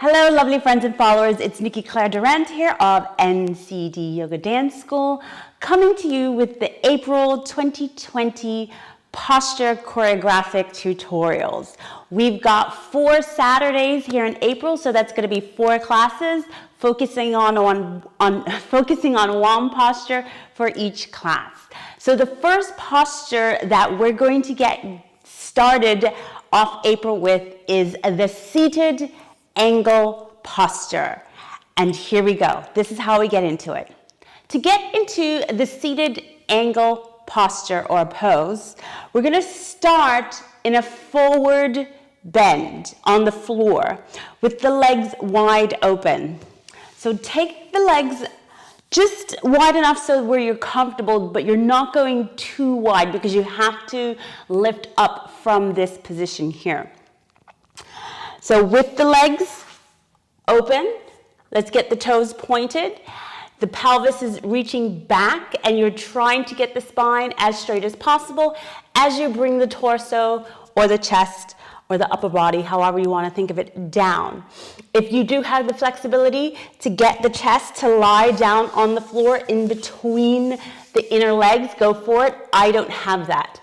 Hello, lovely friends and followers. It's Nikki Claire Durant here of NCD Yoga Dance School, coming to you with the April 2020 posture choreographic tutorials. We've got 4 Saturdays here in April, so that's going to be 4 classes, focusing on one posture for each class. So the first posture that we're going to get started off April with is the seated angle posture. And here we go. This is how we get into it. To get into the seated angle posture or pose, we're going to start in a forward bend on the floor with the legs wide open. So take the legs just wide enough so where you're comfortable, but you're not going too wide because you have to lift up from this position here. So with the legs open, let's get the toes pointed. The pelvis is reaching back and you're trying to get the spine as straight as possible as you bring the torso or the chest or the upper body, however you want to think of it, down. If you do have the flexibility to get the chest to lie down on the floor in between the inner legs, go for it. I don't have that.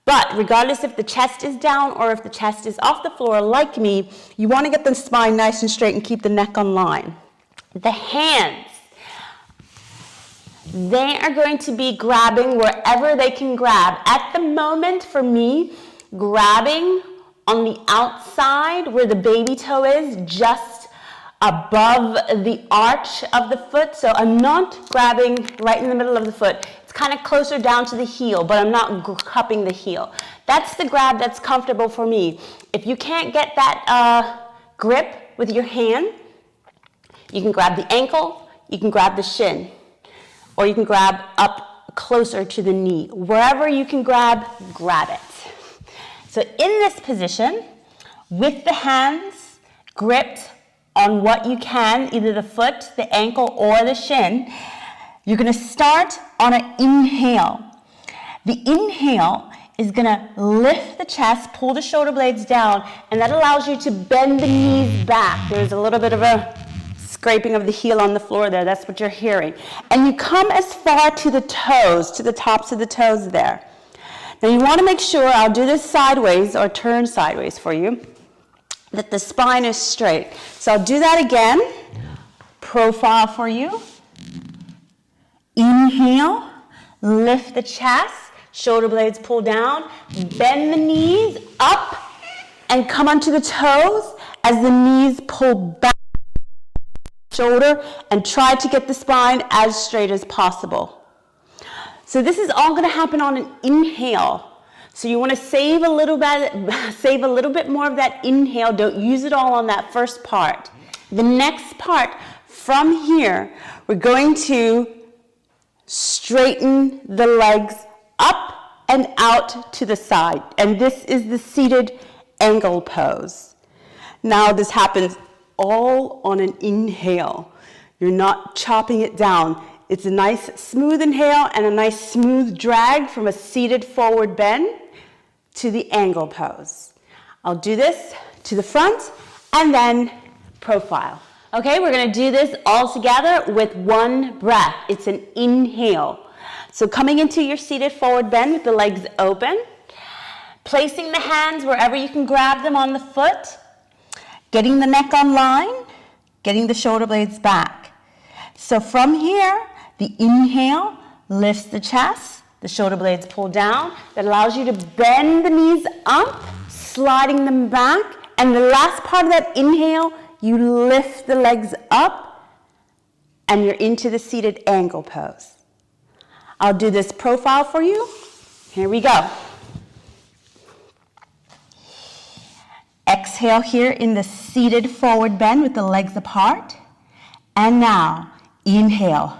But regardless if the chest is down or if the chest is off the floor, like me, you want to get the spine nice and straight and keep the neck on line. The hands, they are going to be grabbing wherever they can grab. At the moment, for me, grabbing on the outside where the baby toe is, just above the arch of the foot. So I'm not grabbing right in the middle of the foot. It's kind of closer down to the heel, but I'm not cupping the heel. That's the grab that's comfortable for me. If you can't get that grip with your hand, you can grab the ankle, you can grab the shin, or you can grab up closer to the knee. Wherever you can grab it. So in this position, with the hands gripped on what you can, either the foot, the ankle, or the shin, you're going to start on an inhale. The inhale is going to lift the chest, pull the shoulder blades down, and that allows you to bend the knees back. There's a little bit of a scraping of the heel on the floor there. That's what you're hearing. And you come as far to the toes, to the tops of the toes there. Now you want to make sure, I'll do this sideways or turn sideways for you, that the spine is straight. So I'll do that again. Profile for you. Inhale, lift the chest, shoulder blades pull down, bend the knees up and come onto the toes as the knees pull back, shoulder, and try to get the spine as straight as possible. So this is all going to happen on an inhale. So you want to save a little bit more of that inhale. Don't use it all on that first part. The next part, from here, we're going to straighten the legs up and out to the side. And this is the seated angle pose. Now this happens all on an inhale. You're not chopping it down. It's a nice smooth inhale and a nice smooth drag from a seated forward bend to the angle pose. I'll do this to the front and then profile. Okay, we're going to do this all together with one breath. It's an inhale. So coming into your seated forward bend with the legs open, placing the hands wherever you can grab them on the foot, getting the neck on line, getting the shoulder blades back. So from here, the inhale lifts the chest, the shoulder blades pull down. That allows you to bend the knees up, sliding them back. And the last part of that inhale, you lift the legs up and you're into the seated angle pose. I'll do this profile for you. Here we go. Exhale here in the seated forward bend with the legs apart. And now, inhale.